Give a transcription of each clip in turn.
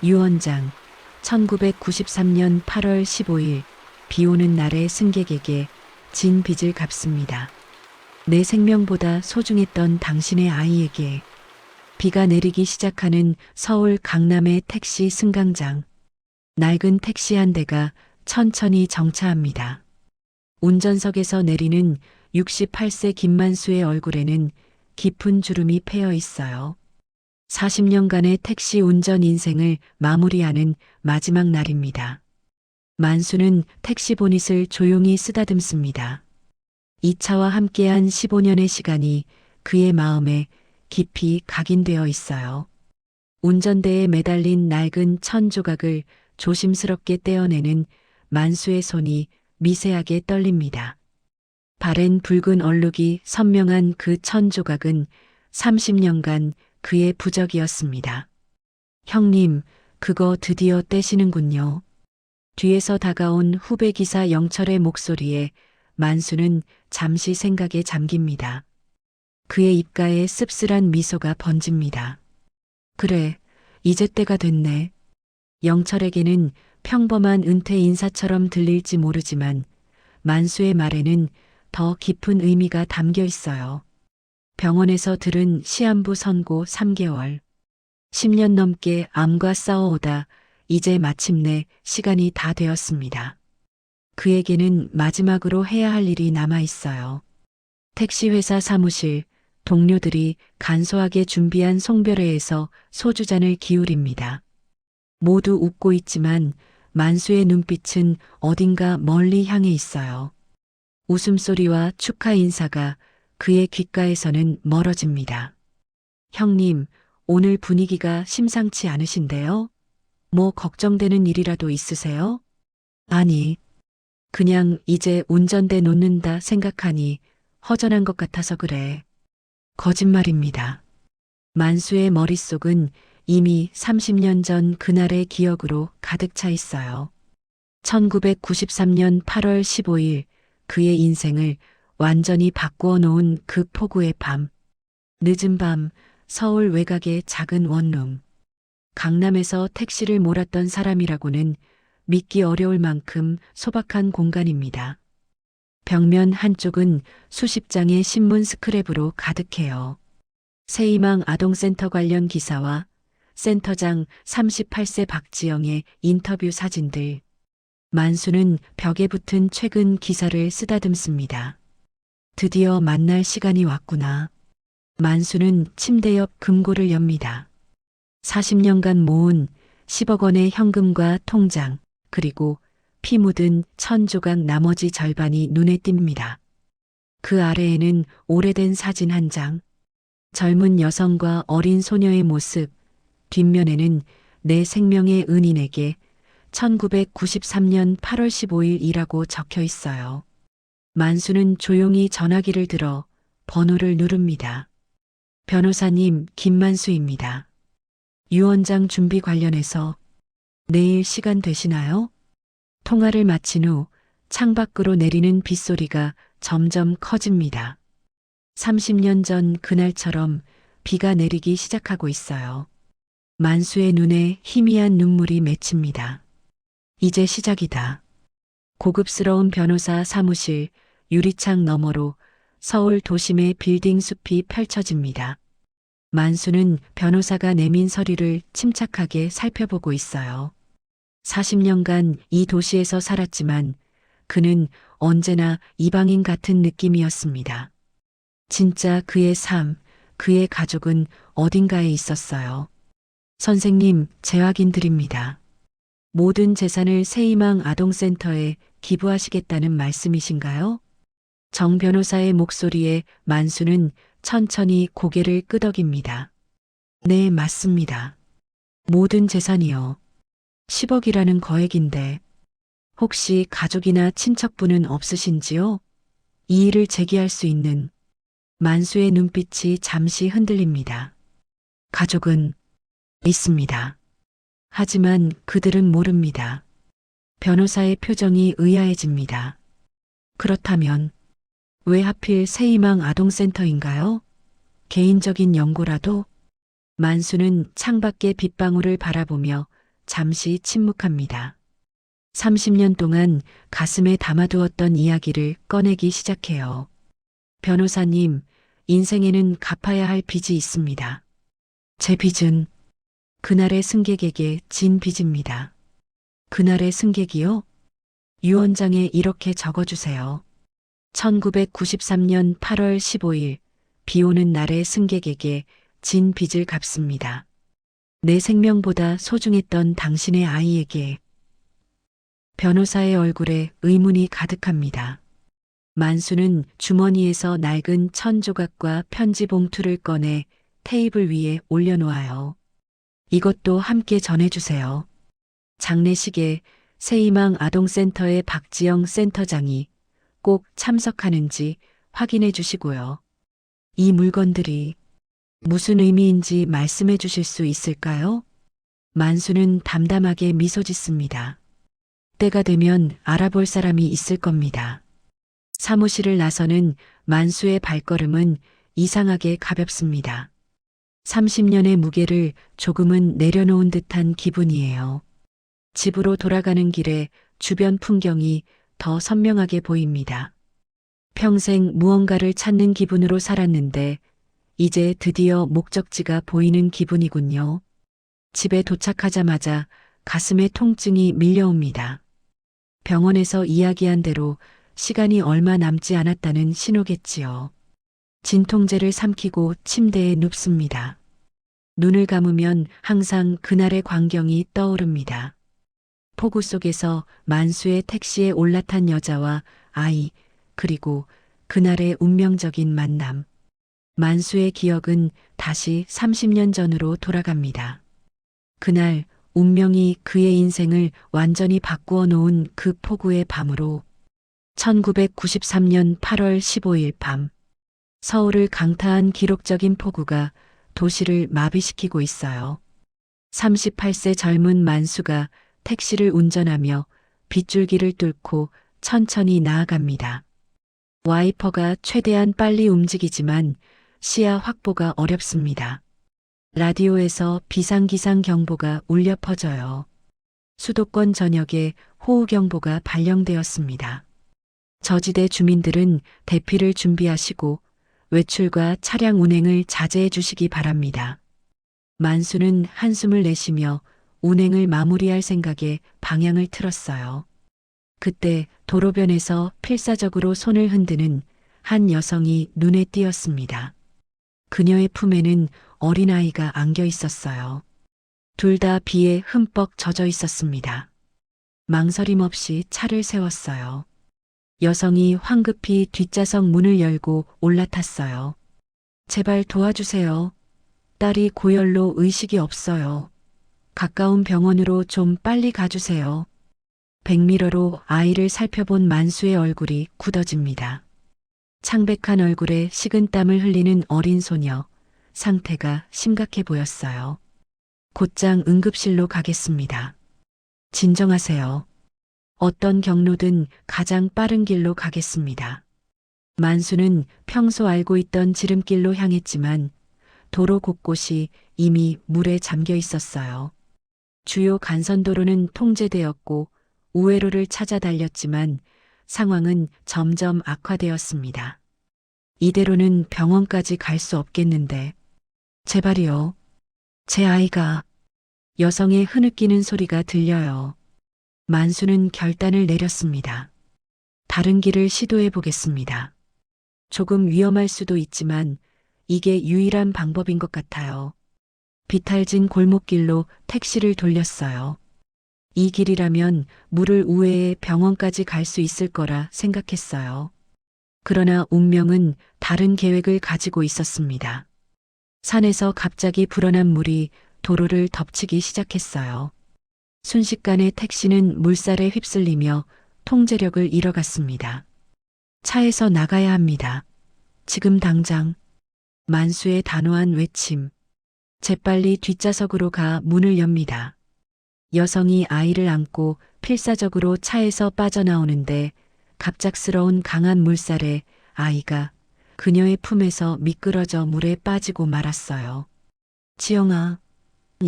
유 원장, 1993년 8월 15일, 비 오는 날의 승객에게 진 빚을 갚습니다. 내 생명보다 소중했던 당신의 아이에게. 비가 내리기 시작하는 서울 강남의 택시 승강장. 낡은 택시 한 대가 천천히 정차합니다. 운전석에서 내리는 68세 김만수의 얼굴에는 깊은 주름이 패여 있어요. 40년간의 택시 운전 인생을 마무리하는 마지막 날입니다. 만수는 택시 보닛을 조용히 쓰다듬습니다. 이 차와 함께한 15년의 시간이 그의 마음에 깊이 각인되어 있어요. 운전대에 매달린 낡은 천 조각을 조심스럽게 떼어내는 만수의 손이 미세하게 떨립니다. 바랜 붉은 얼룩이 선명한 그 천 조각은 30년간 그의 부적이었습니다. 형님, 그거 드디어 떼시는군요. 뒤에서 다가온 후배 기사 영철의 목소리에 만수는 잠시 생각에 잠깁니다. 그의 입가에 씁쓸한 미소가 번집니다. 그래, 이제 때가 됐네. 영철에게는 평범한 은퇴 인사처럼 들릴지 모르지만 만수의 말에는 더 깊은 의미가 담겨 있어요. 병원에서 들은 시한부 선고 3개월. 10년 넘게 암과 싸워오다 이제 마침내 시간이 다 되었습니다. 그에게는 마지막으로 해야 할 일이 남아 있어요. 택시회사 사무실, 동료들이 간소하게 준비한 송별회에서 소주잔을 기울입니다. 모두 웃고 있지만 만수의 눈빛은 어딘가 멀리 향해 있어요. 웃음소리와 축하 인사가 그의 귓가에서는 멀어집니다. 형님, 오늘 분위기가 심상치 않으신데요? 뭐 걱정되는 일이라도 있으세요? 아니, 그냥 이제 운전대 놓는다 생각하니 허전한 것 같아서 그래. 거짓말입니다. 만수의 머릿속은 이미 30년 전 그날의 기억으로 가득 차 있어요. 1993년 8월 15일 그의 인생을 완전히 바꾸어 놓은 그 폭우의 밤. 늦은 밤 서울 외곽의 작은 원룸. 강남에서 택시를 몰았던 사람이라고는 믿기 어려울 만큼 소박한 공간입니다. 벽면 한쪽은 수십 장의 신문 스크랩으로 가득해요. 새희망 아동센터 관련 기사와 센터장 38세 박지영의 인터뷰 사진들. 만수는 벽에 붙은 최근 기사를 쓰다듬습니다. 드디어 만날 시간이 왔구나. 만수는 침대 옆 금고를 엽니다. 40년간 모은 10억 원의 현금과 통장, 그리고 피 묻은 천 조각 나머지 절반이 눈에 띕니다. 그 아래에는 오래된 사진 한 장, 젊은 여성과 어린 소녀의 모습, 뒷면에는 내 생명의 은인에게 1993년 8월 15일이라고 적혀 있어요. 만수는 조용히 전화기를 들어 번호를 누릅니다. 변호사님, 김만수입니다. 유 원장 준비 관련해서 내일 시간 되시나요? 통화를 마친 후 창밖으로 내리는 빗소리가 점점 커집니다. 30년 전 그날처럼 비가 내리기 시작하고 있어요. 만수의 눈에 희미한 눈물이 맺힙니다. 이제 시작이다. 고급스러운 변호사 사무실 유리창 너머로 서울 도심의 빌딩 숲이 펼쳐집니다. 만수는 변호사가 내민 서류를 침착하게 살펴보고 있어요. 40년간 이 도시에서 살았지만 그는 언제나 이방인 같은 느낌이었습니다. 진짜 그의 삶, 그의 가족은 어딘가에 있었어요. 선생님, 재확인 드립니다. 모든 재산을 새희망 아동센터에 기부하시겠다는 말씀이신가요? 정 변호사의 목소리에 만수는 천천히 고개를 끄덕입니다. 네, 맞습니다. 모든 재산이요. 10억이라는 거액인데 혹시 가족이나 친척분은 없으신지요? 이 일을 제기할 수 있는. 만수의 눈빛이 잠시 흔들립니다. 가족은 있습니다. 하지만 그들은 모릅니다. 변호사의 표정이 의아해집니다. 그렇다면 왜 하필 새희망 아동센터인가요? 개인적인 연고라도? 만수는 창밖의 빗방울을 바라보며 잠시 침묵합니다. 30년 동안 가슴에 담아두었던 이야기를 꺼내기 시작해요. 변호사님, 인생에는 갚아야 할 빚이 있습니다. 제 빚은 그날의 승객에게 진 빚입니다. 그날의 승객이요? 유언장에 이렇게 적어주세요. 1993년 8월 15일, 비 오는 날의 승객에게 진 빚을 갚습니다. 내 생명보다 소중했던 당신의 아이에게. 변호사의 얼굴에 의문이 가득합니다. 만수는 주머니에서 낡은 천 조각과 편지 봉투를 꺼내 테이블 위에 올려놓아요. 이것도 함께 전해주세요. 장례식에 새희망 아동센터의 박지영 센터장이 꼭 참석하는지 확인해 주시고요. 이 물건들이 무슨 의미인지 말씀해 주실 수 있을까요? 만수는 담담하게 미소 짓습니다. 때가 되면 알아볼 사람이 있을 겁니다. 사무실을 나서는 만수의 발걸음은 이상하게 가볍습니다. 30년의 무게를 조금은 내려놓은 듯한 기분이에요. 집으로 돌아가는 길에 주변 풍경이 더 선명하게 보입니다. 평생 무언가를 찾는 기분으로 살았는데 이제 드디어 목적지가 보이는 기분이군요. 집에 도착하자마자 가슴에 통증이 밀려옵니다. 병원에서 이야기한 대로 시간이 얼마 남지 않았다는 신호겠지요. 진통제를 삼키고 침대에 눕습니다. 눈을 감으면 항상 그날의 광경이 떠오릅니다. 폭우 속에서 만수의 택시에 올라탄 여자와 아이, 그리고 그날의 운명적인 만남. 만수의 기억은 다시 30년 전으로 돌아갑니다. 그날 운명이 그의 인생을 완전히 바꾸어 놓은 그 폭우의 밤으로 1993년 8월 15일 밤 서울을 강타한 기록적인 폭우가 도시를 마비시키고 있어요. 38세 젊은 만수가 택시를 운전하며 빗줄기를 뚫고 천천히 나아갑니다. 와이퍼가 최대한 빨리 움직이지만 시야 확보가 어렵습니다. 라디오에서 비상기상 경보가 울려 퍼져요. 수도권 전역에 호우경보가 발령되었습니다. 저지대 주민들은 대피를 준비하시고 외출과 차량 운행을 자제해 주시기 바랍니다. 만수는 한숨을 내쉬며 운행을 마무리할 생각에 방향을 틀었어요. 그때 도로변에서 필사적으로 손을 흔드는 한 여성이 눈에 띄었습니다. 그녀의 품에는 어린아이가 안겨 있었어요. 둘 다 비에 흠뻑 젖어 있었습니다. 망설임 없이 차를 세웠어요. 여성이 황급히 뒷좌석 문을 열고 올라탔어요. 제발 도와주세요. 딸이 고열로 의식이 없어요. 가까운 병원으로 좀 빨리 가주세요. 백미러로 아이를 살펴본 만수의 얼굴이 굳어집니다. 창백한 얼굴에 식은땀을 흘리는 어린 소녀, 상태가 심각해 보였어요. 곧장 응급실로 가겠습니다. 진정하세요. 어떤 경로든 가장 빠른 길로 가겠습니다. 만수는 평소 알고 있던 지름길로 향했지만 도로 곳곳이 이미 물에 잠겨 있었어요. 주요 간선도로는 통제되었고 우회로를 찾아 달렸지만 상황은 점점 악화되었습니다. 이대로는 병원까지 갈 수 없겠는데. 제발이요. 제 아이가. 여성의 흐느끼는 소리가 들려요. 만수는 결단을 내렸습니다. 다른 길을 시도해 보겠습니다. 조금 위험할 수도 있지만 이게 유일한 방법인 것 같아요. 비탈진 골목길로 택시를 돌렸어요. 이 길이라면 물을 우회해 병원까지 갈 수 있을 거라 생각했어요. 그러나 운명은 다른 계획을 가지고 있었습니다. 산에서 갑자기 불어난 물이 도로를 덮치기 시작했어요. 순식간에 택시는 물살에 휩쓸리며 통제력을 잃어갔습니다. 차에서 나가야 합니다. 지금 당장. 만수의 단호한 외침. 재빨리 뒷좌석으로 가 문을 엽니다. 여성이 아이를 안고 필사적으로 차에서 빠져나오는데 갑작스러운 강한 물살에 아이가 그녀의 품에서 미끄러져 물에 빠지고 말았어요. 지영아,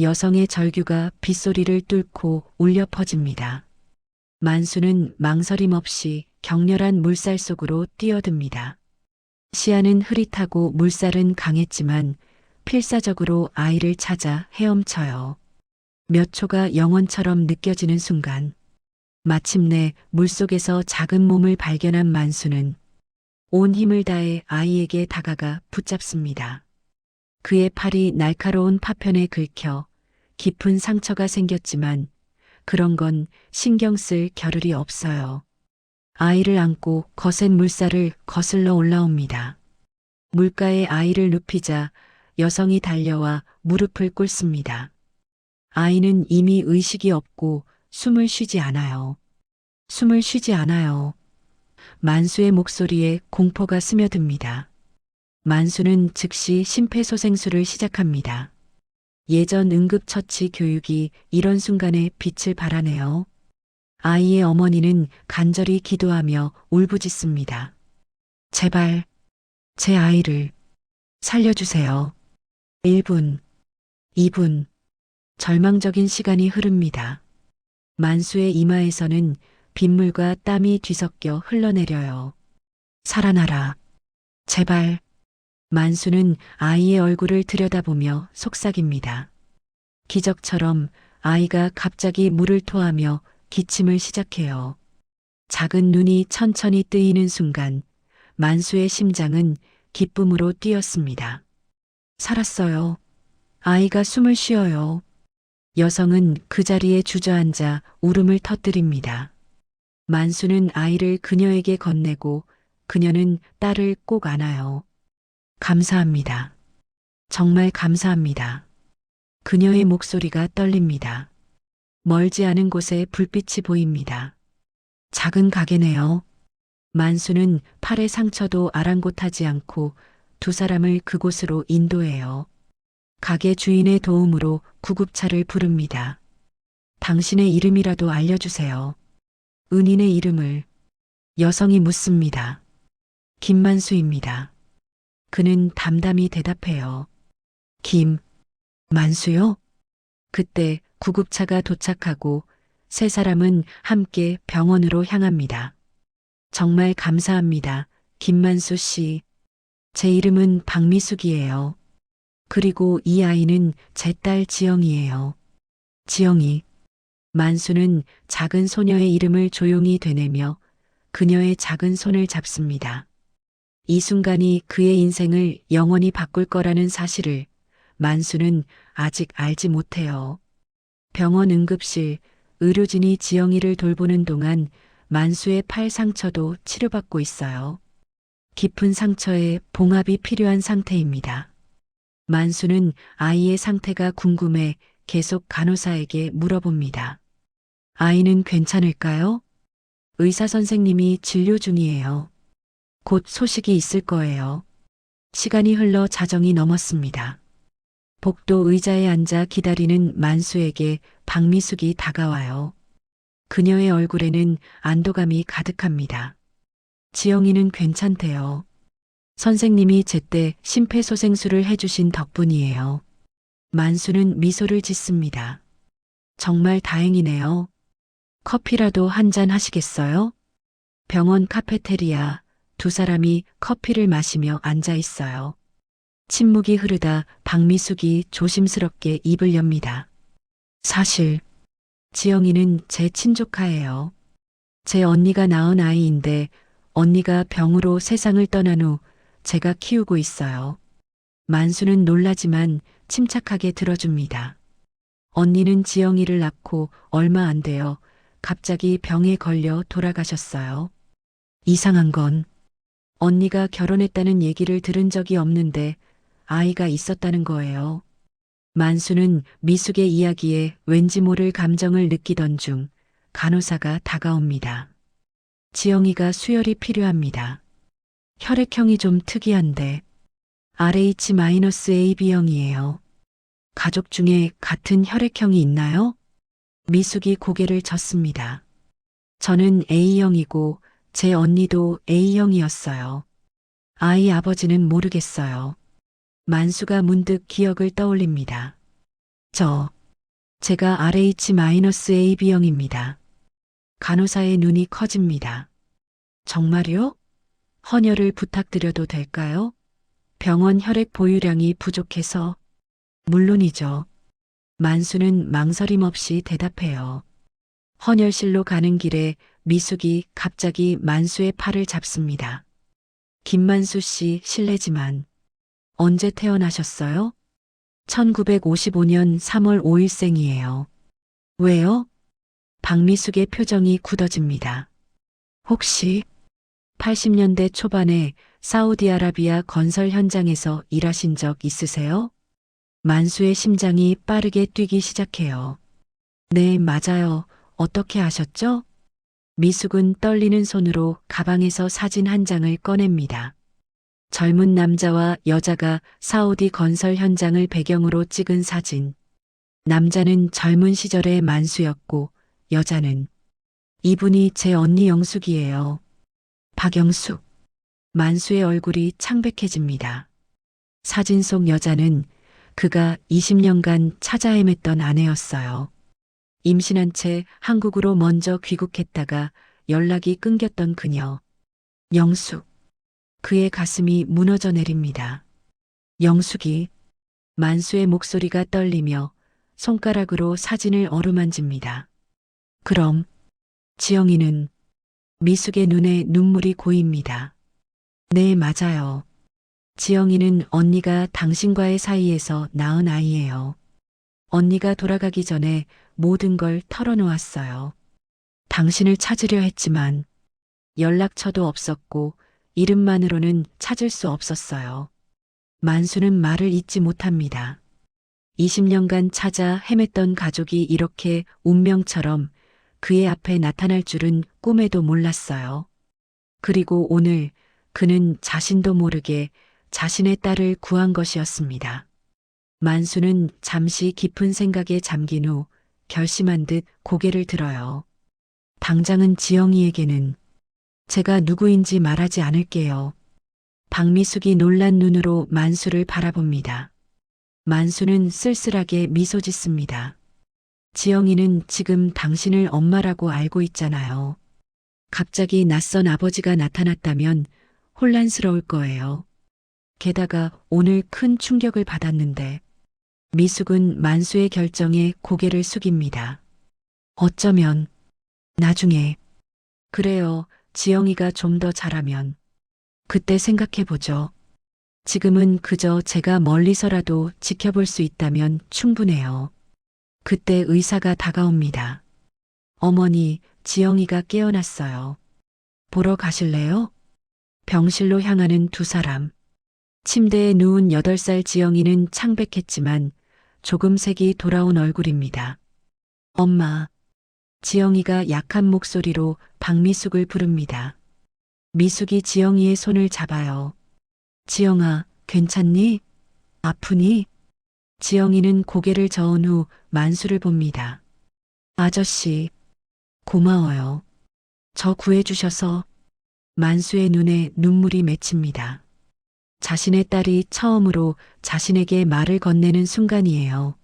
여성의 절규가 빗소리를 뚫고 울려 퍼집니다. 만수는 망설임 없이 격렬한 물살 속으로 뛰어듭니다. 시야는 흐릿하고 물살은 강했지만 필사적으로 아이를 찾아 헤엄쳐요. 몇 초가 영원처럼 느껴지는 순간 마침내 물속에서 작은 몸을 발견한 만수는 온 힘을 다해 아이에게 다가가 붙잡습니다. 그의 팔이 날카로운 파편에 긁혀 깊은 상처가 생겼지만 그런 건 신경 쓸 겨를이 없어요. 아이를 안고 거센 물살을 거슬러 올라옵니다. 물가에 아이를 눕히자 여성이 달려와 무릎을 꿇습니다. 아이는 이미 의식이 없고 숨을 쉬지 않아요. 숨을 쉬지 않아요. 만수의 목소리에 공포가 스며듭니다. 만수는 즉시 심폐소생술을 시작합니다. 예전 응급처치 교육이 이런 순간에 빛을 발하네요. 아이의 어머니는 간절히 기도하며 울부짖습니다. 제발, 제 아이를 살려주세요. 1분, 2분, 절망적인 시간이 흐릅니다. 만수의 이마에서는 빗물과 땀이 뒤섞여 흘러내려요. 살아나라. 제발. 만수는 아이의 얼굴을 들여다보며 속삭입니다. 기적처럼 아이가 갑자기 물을 토하며 기침을 시작해요. 작은 눈이 천천히 뜨이는 순간 만수의 심장은 기쁨으로 뛰었습니다. 살았어요. 아이가 숨을 쉬어요. 여성은 그 자리에 주저앉아 울음을 터뜨립니다. 만수는 아이를 그녀에게 건네고 그녀는 딸을 꼭 안아요. 감사합니다. 정말 감사합니다. 그녀의 목소리가 떨립니다. 멀지 않은 곳에 불빛이 보입니다. 작은 가게네요. 만수는 팔의 상처도 아랑곳하지 않고 두 사람을 그곳으로 인도해요. 가게 주인의 도움으로 구급차를 부릅니다. 당신의 이름이라도 알려주세요. 은인의 이름을. 여성이 묻습니다. 김만수입니다. 그는 담담히 대답해요. 만수요? 그때 구급차가 도착하고 세 사람은 함께 병원으로 향합니다. 정말 감사합니다. 김만수 씨. 제 이름은 박미숙이에요. 그리고 이 아이는 제 딸 지영이에요. 지영이. 만수는 작은 소녀의 이름을 조용히 되뇌며 그녀의 작은 손을 잡습니다. 이 순간이 그의 인생을 영원히 바꿀 거라는 사실을 만수는 아직 알지 못해요. 병원 응급실 의료진이 지영이를 돌보는 동안 만수의 팔 상처도 치료받고 있어요. 깊은 상처에 봉합이 필요한 상태입니다. 만수는 아이의 상태가 궁금해 계속 간호사에게 물어봅니다. 아이는 괜찮을까요? 의사 선생님이 진료 중이에요. 곧 소식이 있을 거예요. 시간이 흘러 자정이 넘었습니다. 복도 의자에 앉아 기다리는 만수에게 박미숙이 다가와요. 그녀의 얼굴에는 안도감이 가득합니다. 지영이는 괜찮대요. 선생님이 제때 심폐소생술을 해주신 덕분이에요. 만수는 미소를 짓습니다. 정말 다행이네요. 커피라도 한 잔 하시겠어요? 병원 카페테리아. 두 사람이 커피를 마시며 앉아 있어요. 침묵이 흐르다 박미숙이 조심스럽게 입을 엽니다. 사실 지영이는 제 친조카예요. 제 언니가 낳은 아이인데 언니가 병으로 세상을 떠난 후 제가 키우고 있어요. 만수는 놀라지만 침착하게 들어줍니다. 언니는 지영이를 낳고 얼마 안 되어 갑자기 병에 걸려 돌아가셨어요. 이상한 건 언니가 결혼했다는 얘기를 들은 적이 없는데 아이가 있었다는 거예요. 만수는 미숙의 이야기에 왠지 모를 감정을 느끼던 중 간호사가 다가옵니다. 지영이가 수혈이 필요합니다. 혈액형이 좀 특이한데 RH-AB형이에요. 가족 중에 같은 혈액형이 있나요? 미숙이 고개를 젓습니다. 저는 A형이고 제 언니도 A형이었어요. 아이 아버지는 모르겠어요. 만수가 문득 기억을 떠올립니다. 제가 RH-AB형입니다. 간호사의 눈이 커집니다. 정말요? 헌혈을 부탁드려도 될까요? 병원 혈액 보유량이 부족해서. 물론이죠. 만수는 망설임 없이 대답해요. 헌혈실로 가는 길에 미숙이 갑자기 만수의 팔을 잡습니다. 김만수 씨 실례지만 언제 태어나셨어요? 1955년 3월 5일생이에요. 왜요? 박미숙의 표정이 굳어집니다. 혹시 80년대 초반에 사우디아라비아 건설 현장에서 일하신 적 있으세요? 만수의 심장이 빠르게 뛰기 시작해요. 네, 맞아요. 어떻게 아셨죠? 미숙은 떨리는 손으로 가방에서 사진 한 장을 꺼냅니다. 젊은 남자와 여자가 사우디 건설 현장을 배경으로 찍은 사진. 남자는 젊은 시절의 만수였고 여자는 이분이 제 언니 영숙이에요. 박영숙. 만수의 얼굴이 창백해집니다. 사진 속 여자는 그가 20년간 찾아 헤맸던 아내였어요. 임신한 채 한국으로 먼저 귀국했다가 연락이 끊겼던 그녀. 영숙. 그의 가슴이 무너져 내립니다. 영숙이. 만수의 목소리가 떨리며 손가락으로 사진을 어루만집니다. 그럼 지영이는. 미숙의 눈에 눈물이 고입니다. 네, 맞아요. 지영이는 언니가 당신과의 사이에서 낳은 아이예요. 언니가 돌아가기 전에 모든 걸 털어놓았어요. 당신을 찾으려 했지만 연락처도 없었고 이름만으로는 찾을 수 없었어요. 만수는 말을 잇지 못합니다. 20년간 찾아 헤맸던 가족이 이렇게 운명처럼 그의 앞에 나타날 줄은 꿈에도 몰랐어요. 그리고 오늘 그는 자신도 모르게 자신의 딸을 구한 것이었습니다. 만수는 잠시 깊은 생각에 잠긴 후 결심한 듯 고개를 들어요. 당장은 지영이에게는 제가 누구인지 말하지 않을게요. 박미숙이 놀란 눈으로 만수를 바라봅니다. 만수는 쓸쓸하게 미소 짓습니다. 지영이는 지금 당신을 엄마라고 알고 있잖아요. 갑자기 낯선 아버지가 나타났다면 혼란스러울 거예요. 게다가 오늘 큰 충격을 받았는데. 미숙은 만수의 결정에 고개를 숙입니다. 어쩌면 나중에. 그래요. 지영이가 좀 더 잘하면 그때 생각해보죠. 지금은 그저 제가 멀리서라도 지켜볼 수 있다면 충분해요. 그때 의사가 다가옵니다. 어머니, 지영이가 깨어났어요. 보러 가실래요? 병실로 향하는 두 사람. 침대에 누운 8살 지영이는 창백했지만 조금 색이 돌아온 얼굴입니다. 엄마. 지영이가 약한 목소리로 박미숙을 부릅니다. 미숙이 지영이의 손을 잡아요. 지영아, 괜찮니? 아프니? 지영이는 고개를 저은 후 만수를 봅니다. 아저씨, 고마워요. 저 구해주셔서. 만수의 눈에 눈물이 맺힙니다. 자신의 딸이 처음으로 자신에게 말을 건네는 순간이에요.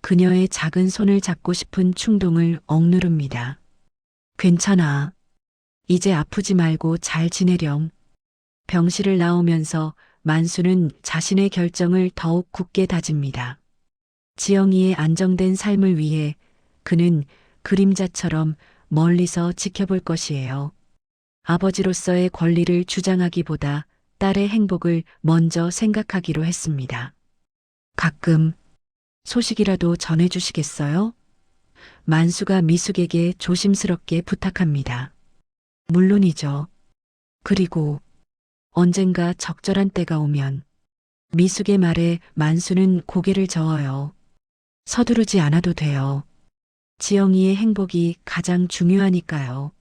그녀의 작은 손을 잡고 싶은 충동을 억누릅니다. 괜찮아. 이제 아프지 말고 잘 지내렴. 병실을 나오면서 만수는 자신의 결정을 더욱 굳게 다집니다. 지영이의 안정된 삶을 위해 그는 그림자처럼 멀리서 지켜볼 것이에요. 아버지로서의 권리를 주장하기보다 딸의 행복을 먼저 생각하기로 했습니다. 가끔 소식이라도 전해주시겠어요? 만수가 미숙에게 조심스럽게 부탁합니다. 물론이죠. 그리고 언젠가 적절한 때가 오면. 미숙의 말에 만수는 고개를 저어요. 서두르지 않아도 돼요. 지영이의 행복이 가장 중요하니까요.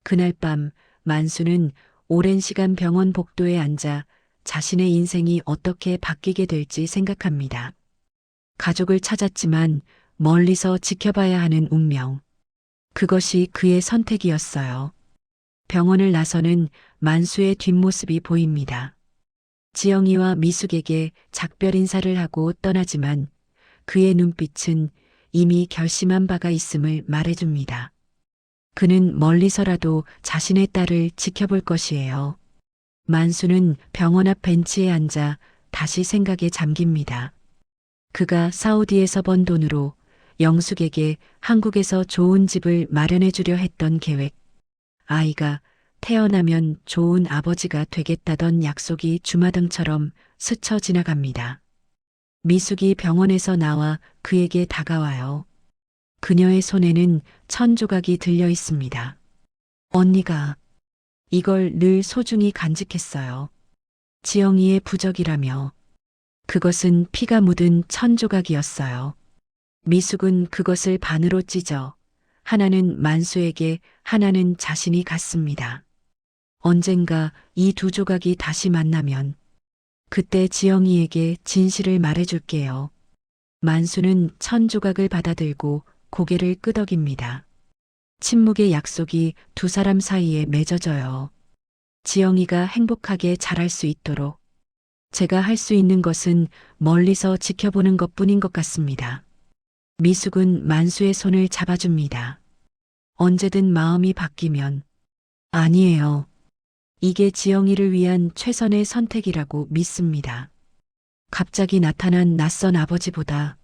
그날 밤 만수는 오랜 시간 병원 복도에 앉아 자신의 인생이 어떻게 바뀌게 될지 생각합니다. 가족을 찾았지만 멀리서 지켜봐야 하는 운명. 그것이 그의 선택이었어요. 병원을 나서는 만수의 뒷모습이 보입니다. 지영이와 미숙에게 작별 인사를 하고 떠나지만 그의 눈빛은 이미 결심한 바가 있음을 말해줍니다. 그는 멀리서라도 자신의 딸을 지켜볼 것이에요. 만수는 병원 앞 벤치에 앉아 다시 생각에 잠깁니다. 그가 사우디에서 번 돈으로 영숙에게 한국에서 좋은 집을 마련해 주려 했던 계획, 아이가 태어나면 좋은 아버지가 되겠다던 약속이 주마등처럼 스쳐 지나갑니다. 미숙이 병원에서 나와 그에게 다가와요. 그녀의 손에는 천조각이 들려 있습니다. 언니가 이걸 늘 소중히 간직했어요. 지영이의 부적이라며. 그것은 피가 묻은 천조각이었어요. 미숙은 그것을 반으로 찢어 하나는 만수에게 하나는 자신이 갖습니다. 언젠가 이 두 조각이 다시 만나면 그때 지영이에게 진실을 말해줄게요. 만수는 천조각을 받아들고 고개를 끄덕입니다. 침묵의 약속이 두 사람 사이에 맺어져요. 지영이가 행복하게 자랄 수 있도록 제가 할 수 있는 것은 멀리서 지켜보는 것뿐인 것 같습니다. 미숙은 만수의 손을 잡아줍니다. 언제든 마음이 바뀌면 아니에요. 이게 지영이를 위한 최선의 선택이라고 믿습니다. 갑자기 나타난 낯선 아버지보다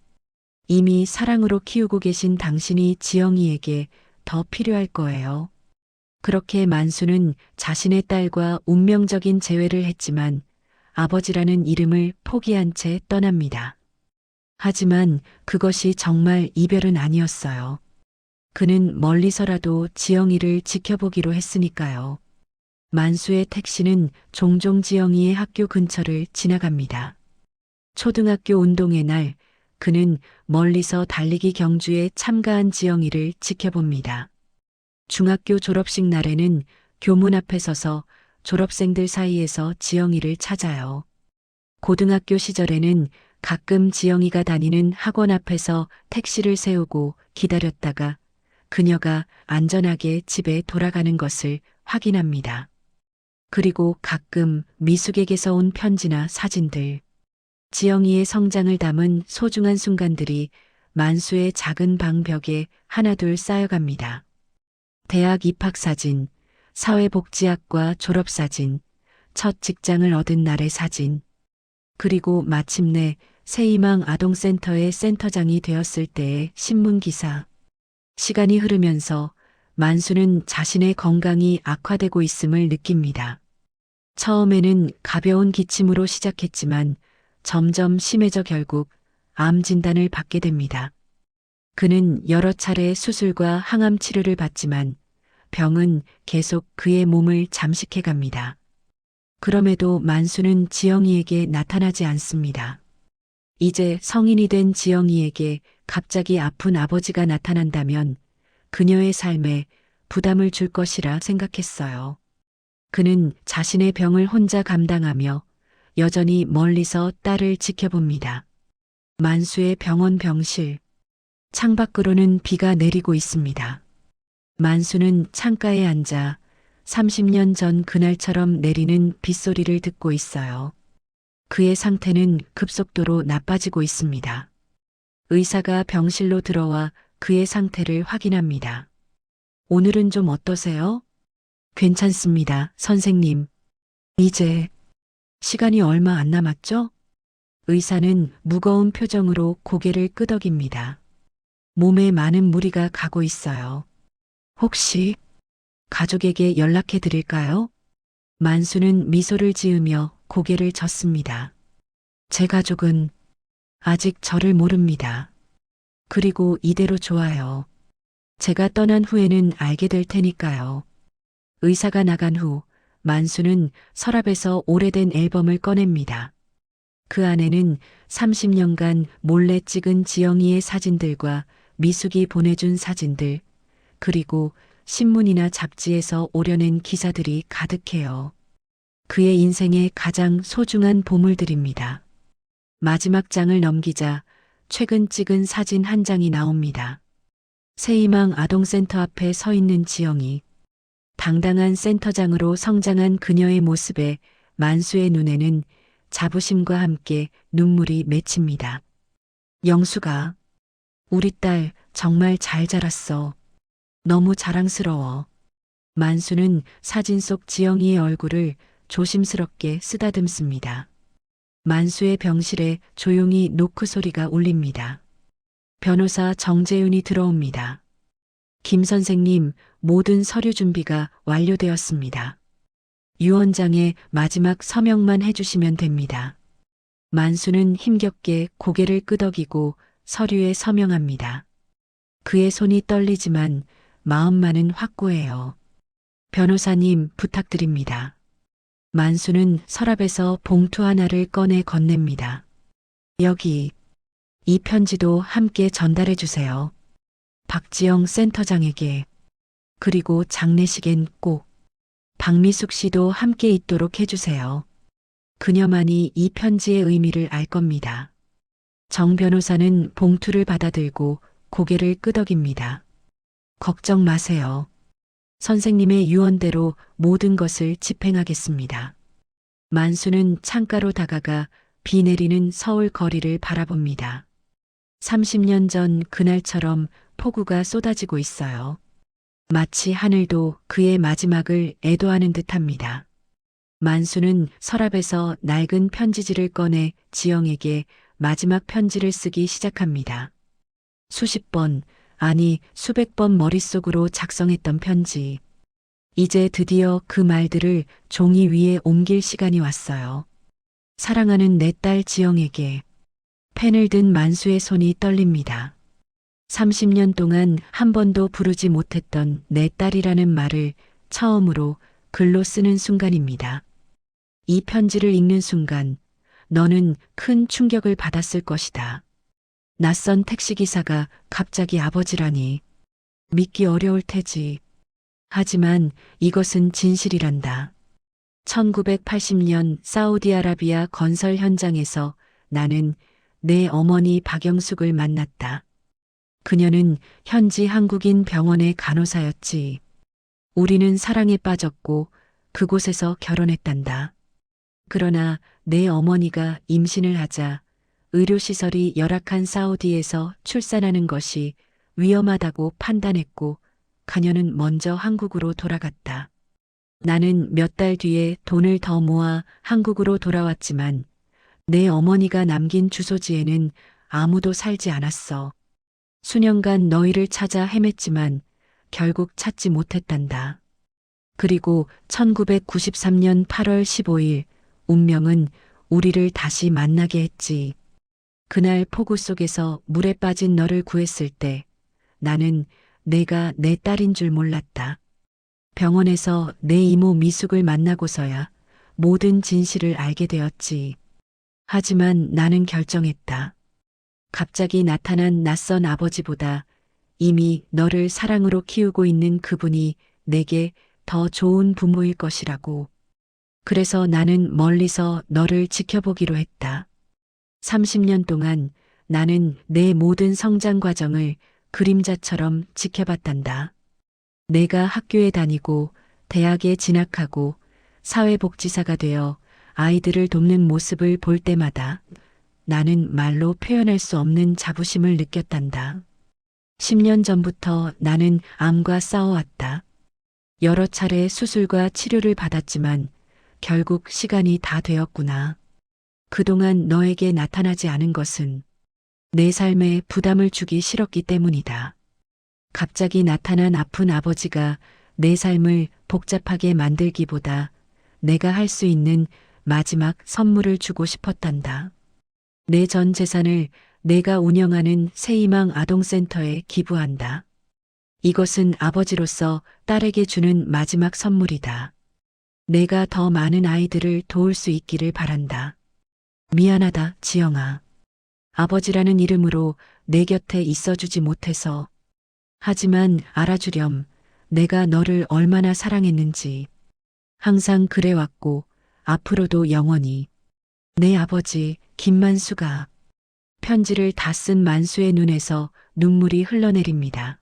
이미 사랑으로 키우고 계신 당신이 지영이에게 더 필요할 거예요. 그렇게 만수는 자신의 딸과 운명적인 재회를 했지만 아버지라는 이름을 포기한 채 떠납니다. 하지만 그것이 정말 이별은 아니었어요. 그는 멀리서라도 지영이를 지켜보기로 했으니까요. 만수의 택시는 종종 지영이의 학교 근처를 지나갑니다. 초등학교 운동회 날 그는 멀리서 달리기 경주에 참가한 지영이를 지켜봅니다. 중학교 졸업식 날에는 교문 앞에 서서 졸업생들 사이에서 지영이를 찾아요. 고등학교 시절에는 가끔 지영이가 다니는 학원 앞에서 택시를 세우고 기다렸다가 그녀가 안전하게 집에 돌아가는 것을 확인합니다. 그리고 가끔 미숙에게서 온 편지나 사진들, 지영이의 성장을 담은 소중한 순간들이 만수의 작은 방 벽에 하나둘 쌓여갑니다. 대학 입학사진, 사회복지학과 졸업사진, 첫 직장을 얻은 날의 사진, 그리고 마침내 새희망 아동센터의 센터장이 되었을 때의 신문기사. 시간이 흐르면서 만수는 자신의 건강이 악화되고 있음을 느낍니다. 처음에는 가벼운 기침으로 시작했지만 점점 심해져 결국 암 진단을 받게 됩니다. 그는 여러 차례 수술과 항암 치료를 받지만 병은 계속 그의 몸을 잠식해 갑니다. 그럼에도 만수는 지영이에게 나타나지 않습니다. 이제 성인이 된 지영이에게 갑자기 아픈 아버지가 나타난다면 그녀의 삶에 부담을 줄 것이라 생각했어요. 그는 자신의 병을 혼자 감당하며 여전히 멀리서 딸을 지켜봅니다. 만수의 병원 병실. 창밖으로는 비가 내리고 있습니다. 만수는 창가에 앉아 30년 전 그날처럼 내리는 빗소리를 듣고 있어요. 그의 상태는 급속도로 나빠지고 있습니다. 의사가 병실로 들어와 그의 상태를 확인합니다. 오늘은 좀 어떠세요? 괜찮습니다, 선생님. 이제 시간이 얼마 안 남았죠? 의사는 무거운 표정으로 고개를 끄덕입니다. 몸에 많은 무리가 가고 있어요. 혹시 가족에게 연락해 드릴까요? 만수는 미소를 지으며 고개를 젓습니다. 제 가족은 아직 저를 모릅니다. 그리고 이대로 좋아요. 제가 떠난 후에는 알게 될 테니까요. 의사가 나간 후 만수는 서랍에서 오래된 앨범을 꺼냅니다. 그 안에는 30년간 몰래 찍은 지영이의 사진들과 미숙이 보내준 사진들, 그리고 신문이나 잡지에서 오려낸 기사들이 가득해요. 그의 인생의 가장 소중한 보물들입니다. 마지막 장을 넘기자 최근 찍은 사진 한 장이 나옵니다. 새희망 아동센터 앞에 서 있는 지영이, 당당한 센터장으로 성장한 그녀의 모습에 만수의 눈에는 자부심과 함께 눈물이 맺힙니다. 영수가, 우리 딸 정말 잘 자랐어. 너무 자랑스러워. 만수는 사진 속 지영이의 얼굴을 조심스럽게 쓰다듬습니다. 만수의 병실에 조용히 노크 소리가 울립니다. 변호사 정재윤이 들어옵니다. 김 선생님, 모든 서류 준비가 완료되었습니다. 유 원장의 마지막 서명만 해주시면 됩니다. 만수는 힘겹게 고개를 끄덕이고 서류에 서명합니다. 그의 손이 떨리지만 마음만은 확고해요. 변호사님 부탁드립니다. 만수는 서랍에서 봉투 하나를 꺼내 건넵니다. 여기, 이 편지도 함께 전달해 주세요. 박지영 센터장에게. 그리고 장례식엔 꼭 박미숙 씨도 함께 있도록 해주세요. 그녀만이 이 편지의 의미를 알 겁니다. 정 변호사는 봉투를 받아들고 고개를 끄덕입니다. 걱정 마세요. 선생님의 유언대로 모든 것을 집행하겠습니다. 만수는 창가로 다가가 비 내리는 서울 거리를 바라봅니다. 30년 전 그날처럼 폭우가 쏟아지고 있어요. 마치 하늘도 그의 마지막을 애도하는 듯합니다. 만수는 서랍에서 낡은 편지지를 꺼내 지영에게 마지막 편지를 쓰기 시작합니다. 수십 번, 아니 수백 번 머릿속으로 작성했던 편지. 이제 드디어 그 말들을 종이 위에 옮길 시간이 왔어요. 사랑하는 내 딸 지영에게. 펜을 든 만수의 손이 떨립니다. 30년 동안 한 번도 부르지 못했던 내 딸이라는 말을 처음으로 글로 쓰는 순간입니다. 이 편지를 읽는 순간 너는 큰 충격을 받았을 것이다. 낯선 택시기사가 갑자기 아버지라니. 믿기 어려울 테지. 하지만 이것은 진실이란다. 1980년 사우디아라비아 건설 현장에서 나는 내 어머니 박영숙을 만났다. 그녀는 현지 한국인 병원의 간호사였지. 우리는 사랑에 빠졌고 그곳에서 결혼했단다. 그러나 내 어머니가 임신을 하자 의료시설이 열악한 사우디에서 출산하는 것이 위험하다고 판단했고 그녀는 먼저 한국으로 돌아갔다. 나는 몇 달 뒤에 돈을 더 모아 한국으로 돌아왔지만 내 어머니가 남긴 주소지에는 아무도 살지 않았어. 수년간 너희를 찾아 헤맸지만 결국 찾지 못했단다. 그리고 1993년 8월 15일 운명은 우리를 다시 만나게 했지. 그날 폭우 속에서 물에 빠진 너를 구했을 때 나는 내가 내 딸인 줄 몰랐다. 병원에서 내 이모 미숙을 만나고서야 모든 진실을 알게 되었지. 하지만 나는 결정했다. 갑자기 나타난 낯선 아버지보다 이미 너를 사랑으로 키우고 있는 그분이 내게 더 좋은 부모일 것이라고. 그래서 나는 멀리서 너를 지켜보기로 했다. 30년 동안 나는 내 모든 성장 과정을 그림자처럼 지켜봤단다. 내가 학교에 다니고 대학에 진학하고 사회복지사가 되어 아이들을 돕는 모습을 볼 때마다 나는 말로 표현할 수 없는 자부심을 느꼈단다. 10년 전부터 나는 암과 싸워왔다. 여러 차례 수술과 치료를 받았지만 결국 시간이 다 되었구나. 그동안 너에게 나타나지 않은 것은 내 삶에 부담을 주기 싫었기 때문이다. 갑자기 나타난 아픈 아버지가 내 삶을 복잡하게 만들기보다 내가 할 수 있는 마지막 선물을 주고 싶었단다. 내 전 재산을 내가 운영하는 새희망 아동센터에 기부한다. 이것은 아버지로서 딸에게 주는 마지막 선물이다. 내가 더 많은 아이들을 도울 수 있기를 바란다. 미안하다, 지영아. 아버지라는 이름으로 내 곁에 있어주지 못해서. 하지만 알아주렴. 내가 너를 얼마나 사랑했는지. 항상 그래왔고 앞으로도 영원히. 내 아버지 김만수가. 편지를 다 쓴 만수의 눈에서 눈물이 흘러내립니다.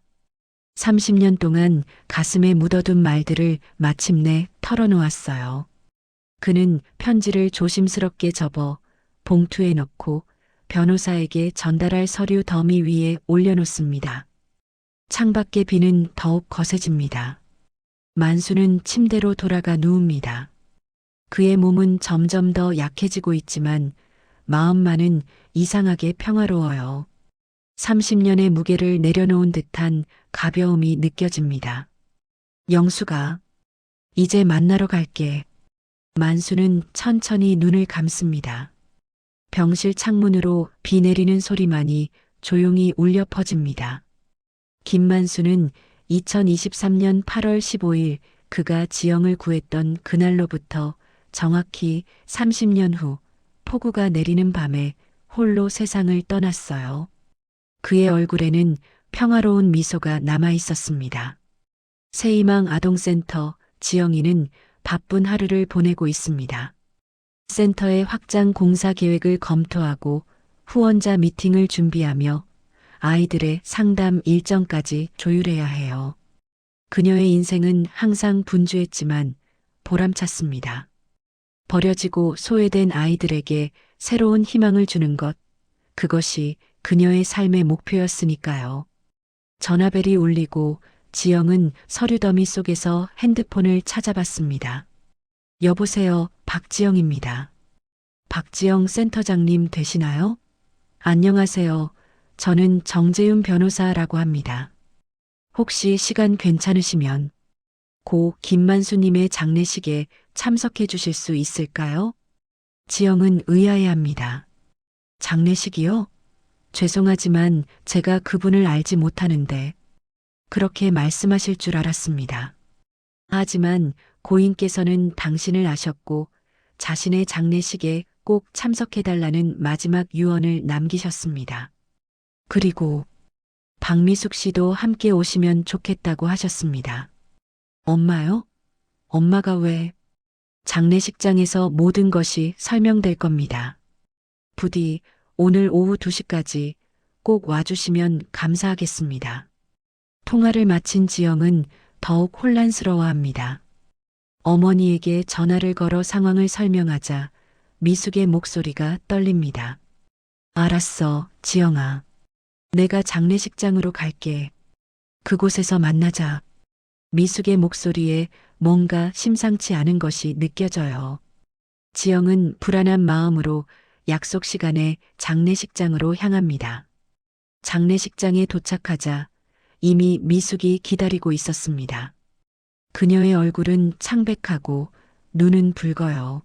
30년 동안 가슴에 묻어둔 말들을 마침내 털어놓았어요. 그는 편지를 조심스럽게 접어 봉투에 넣고 변호사에게 전달할 서류 더미 위에 올려놓습니다. 창밖의 비는 더욱 거세집니다. 만수는 침대로 돌아가 누웁니다. 그의 몸은 점점 더 약해지고 있지만 마음만은 이상하게 평화로워요. 30년의 무게를 내려놓은 듯한 가벼움이 느껴집니다. 영수가, 이제 만나러 갈게. 만수는 천천히 눈을 감습니다. 병실 창문으로 비 내리는 소리만이 조용히 울려 퍼집니다. 김만수는 2023년 8월 15일 그가 지영을 구했던 그날로부터 정확히 30년 후 폭우가 내리는 밤에 홀로 세상을 떠났어요. 그의 얼굴에는 평화로운 미소가 남아 있었습니다. 새희망 아동센터 지영이는 바쁜 하루를 보내고 있습니다. 센터의 확장 공사 계획을 검토하고 후원자 미팅을 준비하며 아이들의 상담 일정까지 조율해야 해요. 그녀의 인생은 항상 분주했지만 보람찼습니다. 버려지고 소외된 아이들에게 새로운 희망을 주는 것, 그것이 그녀의 삶의 목표였으니까요. 전화벨이 울리고 지영은 서류 더미 속에서 핸드폰을 찾아봤습니다. 여보세요, 박지영입니다. 박지영 센터장님 되시나요? 안녕하세요. 저는 정재윤 변호사라고 합니다. 혹시 시간 괜찮으시면 고 김만수님의 장례식에 참석해 주실 수 있을까요? 지영은 의아해합니다. 장례식이요? 죄송하지만 제가 그분을 알지 못하는데 그렇게 말씀하실 줄 알았습니다. 하지만 고인께서는 당신을 아셨고 자신의 장례식에 꼭 참석해달라는 마지막 유언을 남기셨습니다. 그리고 박미숙 씨도 함께 오시면 좋겠다고 하셨습니다. 엄마요? 엄마가 왜? 장례식장에서 모든 것이 설명될 겁니다. 부디 오늘 오후 2시까지 꼭 와주시면 감사하겠습니다. 통화를 마친 지영은 더욱 혼란스러워합니다. 어머니에게 전화를 걸어 상황을 설명하자 미숙의 목소리가 떨립니다. 알았어, 지영아. 내가 장례식장으로 갈게. 그곳에서 만나자. 미숙의 목소리에 뭔가 심상치 않은 것이 느껴져요. 지영은 불안한 마음으로 약속 시간에 장례식장으로 향합니다. 장례식장에 도착하자 이미 미숙이 기다리고 있었습니다. 그녀의 얼굴은 창백하고 눈은 붉어요.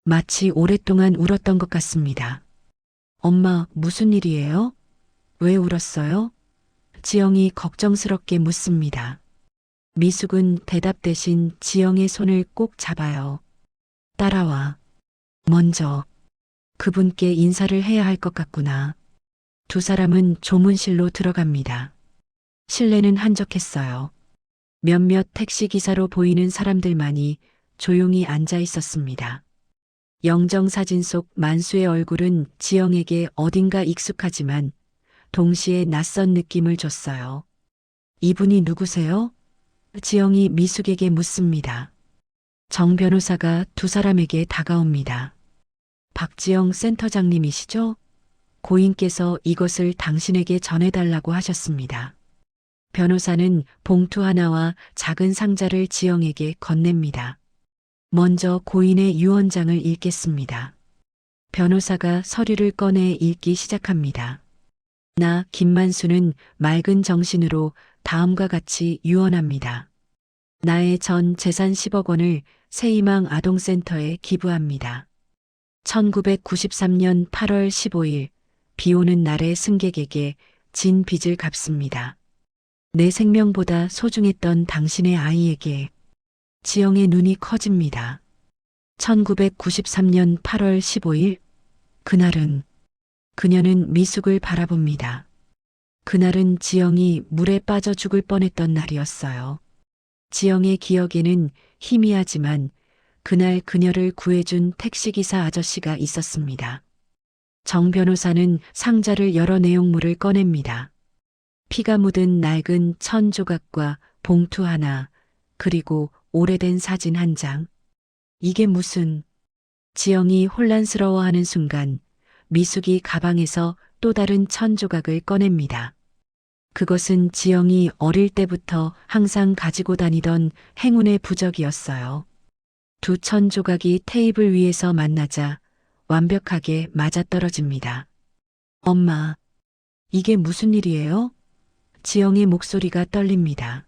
마치 오랫동안 울었던 것 같습니다. 엄마, 무슨 일이에요? 왜 울었어요? 지영이 걱정스럽게 묻습니다. 미숙은 대답 대신 지영의 손을 꼭 잡아요. 따라와. 먼저 그분께 인사를 해야 할 것 같구나. 두 사람은 조문실로 들어갑니다. 실내는 한적했어요. 몇몇 택시기사로 보이는 사람들만이 조용히 앉아 있었습니다. 영정사진 속 만수의 얼굴은 지영에게 어딘가 익숙하지만 동시에 낯선 느낌을 줬어요. 이분이 누구세요? 지영이 미숙에게 묻습니다. 정 변호사가 두 사람에게 다가옵니다. 박지영 센터장님이시죠? 고인께서 이것을 당신에게 전해달라고 하셨습니다. 변호사는 봉투 하나와 작은 상자를 지영에게 건넵니다. 먼저 고인의 유언장을 읽겠습니다. 변호사가 서류를 꺼내 읽기 시작합니다. 나 김만수는 맑은 정신으로 다음과 같이 유언합니다. 나의 전 재산 10억 원을 새희망 아동센터에 기부합니다. 1993년 8월 15일 비 오는 날의 승객에게 진 빚을 갚습니다. 내 생명보다 소중했던 당신의 아이에게. 지영의 눈이 커집니다. 1993년 8월 15일 그날은 그녀는 미숙을 바라봅니다. 그날은 지영이 물에 빠져 죽을 뻔했던 날이었어요. 지영의 기억에는 희미하지만 그날 그녀를 구해준 택시기사 아저씨가 있었습니다. 정 변호사는 상자를 열어 내용물을 꺼냅니다. 피가 묻은 낡은 천 조각과 봉투 하나, 그리고 오래된 사진 한 장. 이게 무슨... 지영이 혼란스러워하는 순간 미숙이 가방에서 또 다른 천 조각을 꺼냅니다. 그것은 지영이 어릴 때부터 항상 가지고 다니던 행운의 부적이었어요. 두 천 조각이 테이블 위에서 만나자 완벽하게 맞아떨어집니다. 엄마, 이게 무슨 일이에요? 지영의 목소리가 떨립니다.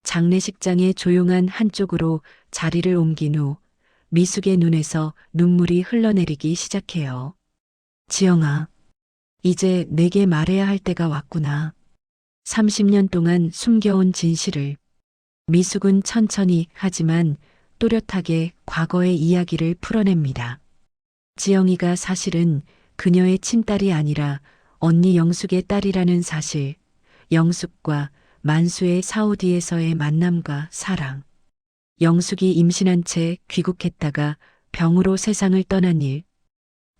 장례식장의 조용한 한쪽으로 자리를 옮긴 후 미숙의 눈에서 눈물이 흘러내리기 시작해요. 지영아, 이제 내게 말해야 할 때가 왔구나. 30년 동안 숨겨온 진실을. 미숙은 천천히 하지만 또렷하게 과거의 이야기를 풀어냅니다. 지영이가 사실은 그녀의 친딸이 아니라 언니 영숙의 딸이라는 사실, 영숙과 만수의 사우디에서의 만남과 사랑, 영숙이 임신한 채 귀국했다가 병으로 세상을 떠난 일,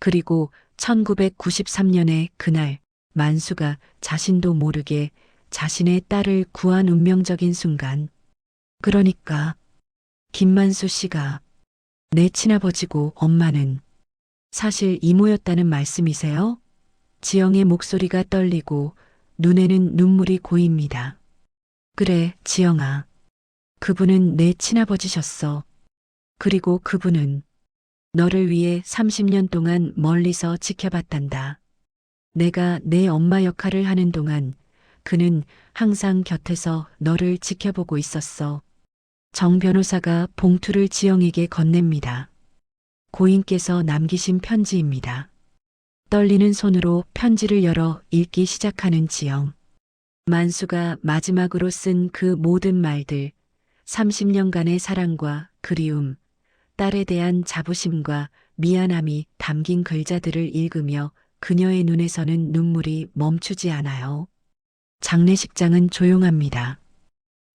그리고 1993년의 그날 만수가 자신도 모르게 자신의 딸을 구한 운명적인 순간. 그러니까 김만수 씨가 내 친아버지고 엄마는 사실 이모였다는 말씀이세요? 지영의 목소리가 떨리고 눈에는 눈물이 고입니다. 그래, 지영아. 그분은 내 친아버지셨어. 그리고 그분은 너를 위해 30년 동안 멀리서 지켜봤단다. 내가 내 엄마 역할을 하는 동안 그는 항상 곁에서 너를 지켜보고 있었어. 정 변호사가 봉투를 지영에게 건넵니다. 고인께서 남기신 편지입니다. 떨리는 손으로 편지를 열어 읽기 시작하는 지영. 만수가 마지막으로 쓴 그 모든 말들, 30년간의 사랑과 그리움, 딸에 대한 자부심과 미안함이 담긴 글자들을 읽으며 그녀의 눈에서는 눈물이 멈추지 않아요. 장례식장은 조용합니다.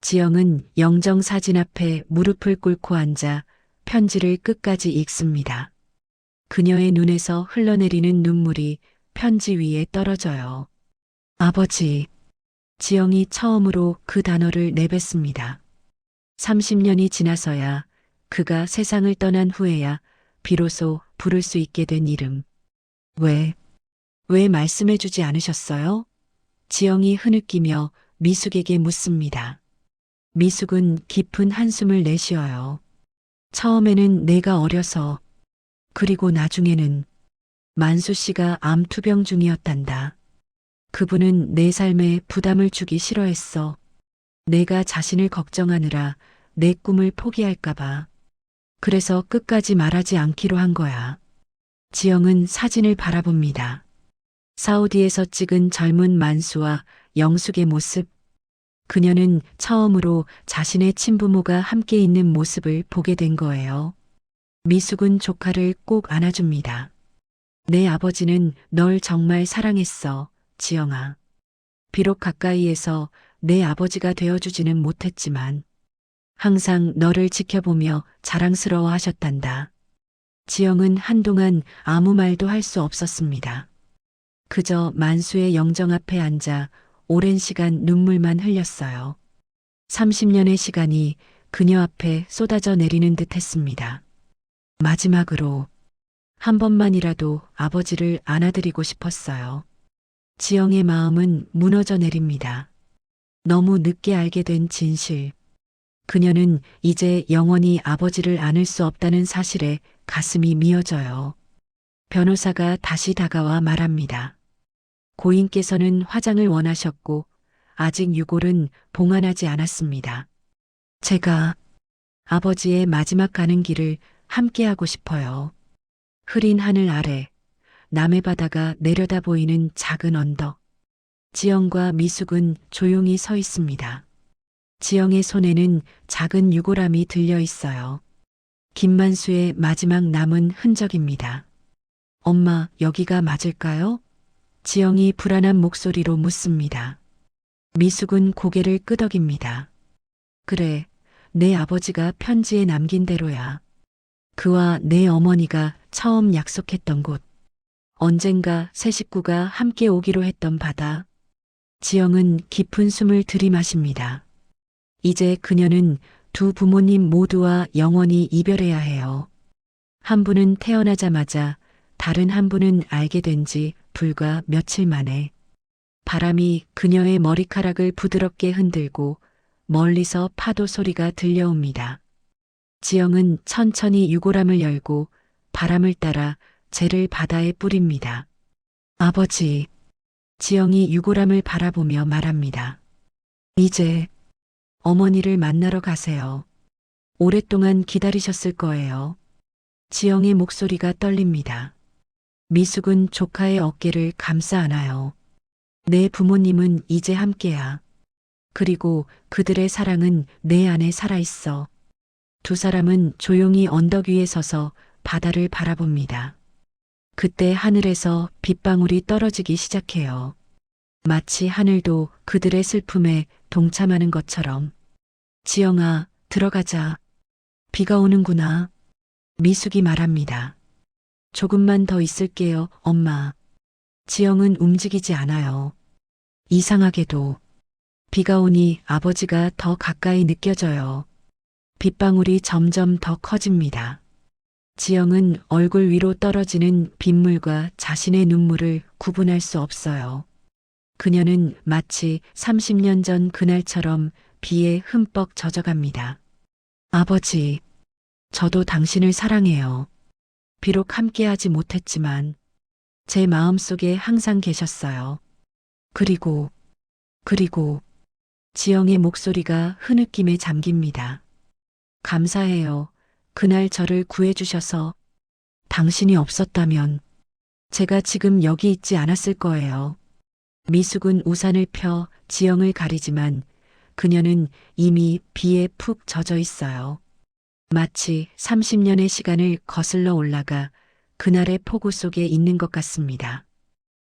지영은 영정 사진 앞에 무릎을 꿇고 앉아 편지를 끝까지 읽습니다. 그녀의 눈에서 흘러내리는 눈물이 편지 위에 떨어져요. 아버지. 지영이 처음으로 그 단어를 내뱉습니다. 30년이 지나서야, 그가 세상을 떠난 후에야 비로소 부를 수 있게 된 이름. 왜 말씀해주지 않으셨어요? 지영이 흐느끼며 미숙에게 묻습니다. 미숙은 깊은 한숨을 내쉬어요. 처음에는 내가 어려서, 그리고 나중에는 만수 씨가 암 투병 중이었단다. 그분은 내 삶에 부담을 주기 싫어했어. 내가 자신을 걱정하느라 내 꿈을 포기할까봐. 그래서 끝까지 말하지 않기로 한 거야. 지영은 사진을 바라봅니다. 사우디에서 찍은 젊은 만수와 영숙의 모습. 그녀는 처음으로 자신의 친부모가 함께 있는 모습을 보게 된 거예요. 미숙은 조카를 꼭 안아줍니다. 내 아버지는 널 정말 사랑했어, 지영아. 비록 가까이에서 내 아버지가 되어주지는 못했지만 항상 너를 지켜보며 자랑스러워 하셨단다. 지영은 한동안 아무 말도 할 수 없었습니다. 그저 만수의 영정 앞에 앉아 오랜 시간 눈물만 흘렸어요. 30년의 시간이 그녀 앞에 쏟아져 내리는 듯 했습니다. 마지막으로 한 번만이라도 아버지를 안아드리고 싶었어요. 지영의 마음은 무너져 내립니다. 너무 늦게 알게 된 진실. 그녀는 이제 영원히 아버지를 안을 수 없다는 사실에 가슴이 미어져요. 변호사가 다시 다가와 말합니다. 고인께서는 화장을 원하셨고 아직 유골은 봉안하지 않았습니다. 제가 아버지의 마지막 가는 길을 함께하고 싶어요. 흐린 하늘 아래 남해 바다가 내려다 보이는 작은 언덕. 지영과 미숙은 조용히 서 있습니다. 지영의 손에는 작은 유골함이 들려 있어요. 김만수의 마지막 남은 흔적입니다. 엄마, 여기가 맞을까요? 지영이 불안한 목소리로 묻습니다. 미숙은 고개를 끄덕입니다. 그래, 내 아버지가 편지에 남긴 대로야. 그와 내 어머니가 처음 약속했던 곳. 언젠가 세 식구가 함께 오기로 했던 바다. 지영은 깊은 숨을 들이마십니다. 이제 그녀는 두 부모님 모두와 영원히 이별해야 해요. 한 분은 태어나자마자 다른 한 분은 알게 된 지 불과 며칠 만에 바람이 그녀의 머리카락을 부드럽게 흔들고 멀리서 파도 소리가 들려옵니다. 지영은 천천히 유골함을 열고 바람을 따라 재를 바다에 뿌립니다. 아버지, 지영이 유골함을 바라보며 말합니다. 이제 어머니를 만나러 가세요. 오랫동안 기다리셨을 거예요. 지영의 목소리가 떨립니다. 미숙은 조카의 어깨를 감싸 안아요. 내 부모님은 이제 함께야. 그리고 그들의 사랑은 내 안에 살아있어. 두 사람은 조용히 언덕 위에 서서 바다를 바라봅니다. 그때 하늘에서 빗방울이 떨어지기 시작해요. 마치 하늘도 그들의 슬픔에 동참하는 것처럼. 지영아, 들어가자. 비가 오는구나. 미숙이 말합니다. 조금만 더 있을게요, 엄마. 지영은 움직이지 않아요. 이상하게도 비가 오니 아버지가 더 가까이 느껴져요. 빗방울이 점점 더 커집니다. 지영은 얼굴 위로 떨어지는 빗물과 자신의 눈물을 구분할 수 없어요. 그녀는 마치 30년 전 그날처럼 비에 흠뻑 젖어갑니다. 아버지, 저도 당신을 사랑해요. 비록 함께하지 못했지만 제 마음속에 항상 계셨어요. 그리고 지영의 목소리가 흐느낌에 잠깁니다. 감사해요. 그날 저를 구해주셔서. 당신이 없었다면 제가 지금 여기 있지 않았을 거예요. 미숙은 우산을 펴 지영을 가리지만 그녀는 이미 비에 푹 젖어 있어요. 마치 30년의 시간을 거슬러 올라가 그날의 폭우 속에 있는 것 같습니다.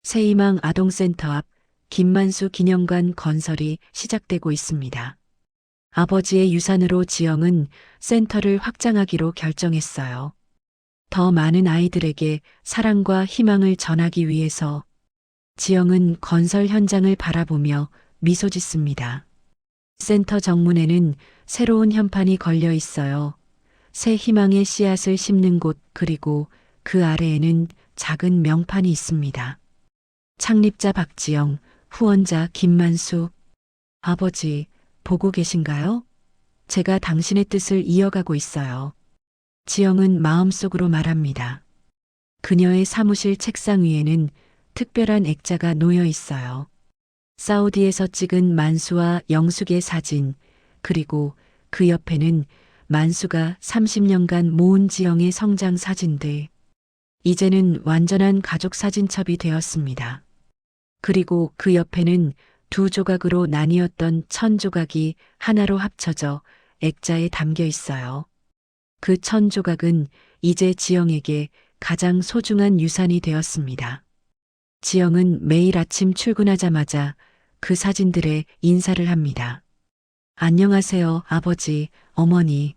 새희망 아동센터 앞 김만수 기념관 건설이 시작되고 있습니다. 아버지의 유산으로 지영은 센터를 확장하기로 결정했어요. 더 많은 아이들에게 사랑과 희망을 전하기 위해서. 지영은 건설 현장을 바라보며 미소 짓습니다. 센터 정문에는 새로운 현판이 걸려 있어요. 새 희망의 씨앗을 심는 곳, 그리고 그 아래에는 작은 명판이 있습니다. 창립자 박지영, 후원자 김만수. 아버지, 보고 계신가요? 제가 당신의 뜻을 이어가고 있어요. 지영은 마음속으로 말합니다. 그녀의 사무실 책상 위에는 특별한 액자가 놓여 있어요. 사우디에서 찍은 만수와 영숙의 사진, 그리고 그 옆에는 만수가 30년간 모은 지영의 성장 사진들. 이제는 완전한 가족 사진첩이 되었습니다. 그리고 그 옆에는 두 조각으로 나뉘었던 1000조각이 하나로 합쳐져 액자에 담겨 있어요. 그 1000조각은 이제 지영에게 가장 소중한 유산이 되었습니다. 지영은 매일 아침 출근하자마자 그 사진들에 인사를 합니다. 안녕하세요, 아버지, 어머니.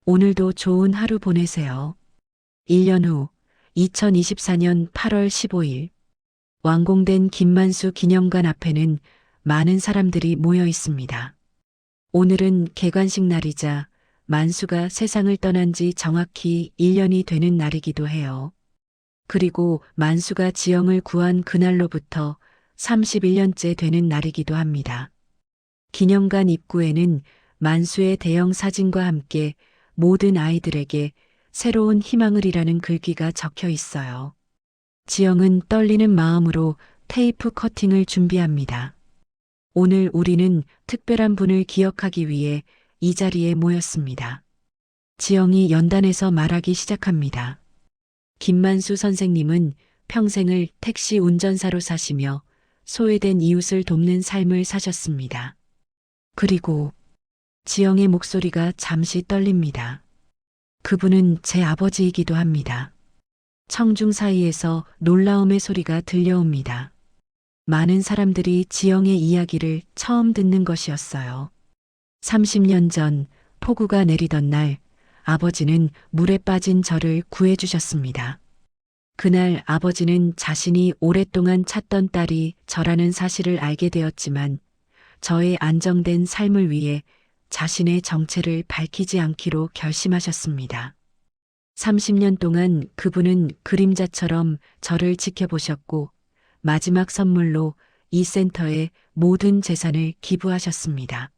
오늘도 좋은 하루 보내세요. 1년 후 2024년 8월 15일 완공된 김만수 기념관 앞에는 많은 사람들이 모여 있습니다. 오늘은 개관식 날이자 만수가 세상을 떠난 지 정확히 1년이 되는 날이기도 해요. 그리고 만수가 지영을 구한 그날로부터 31년째 되는 날이기도 합니다. 기념관 입구에는 만수의 대형 사진과 함께 모든 아이들에게 새로운 희망을이라는 글귀가 적혀 있어요. 지영은 떨리는 마음으로 테이프 커팅을 준비합니다. 오늘 우리는 특별한 분을 기억하기 위해 이 자리에 모였습니다. 지영이 연단에서 말하기 시작합니다. 김만수 선생님은 평생을 택시 운전사로 사시며 소외된 이웃을 돕는 삶을 사셨습니다. 그리고 지영의 목소리가 잠시 떨립니다. 그분은 제 아버지이기도 합니다. 청중 사이에서 놀라움의 소리가 들려옵니다. 많은 사람들이 지영의 이야기를 처음 듣는 것이었어요. 30년 전 폭우가 내리던 날 아버지는 물에 빠진 저를 구해주셨습니다. 그날 아버지는 자신이 오랫동안 찾던 딸이 저라는 사실을 알게 되었지만 저의 안정된 삶을 위해 자신의 정체를 밝히지 않기로 결심하셨습니다. 30년 동안 그분은 그림자처럼 저를 지켜보셨고 마지막 선물로 이 센터에 모든 재산을 기부하셨습니다.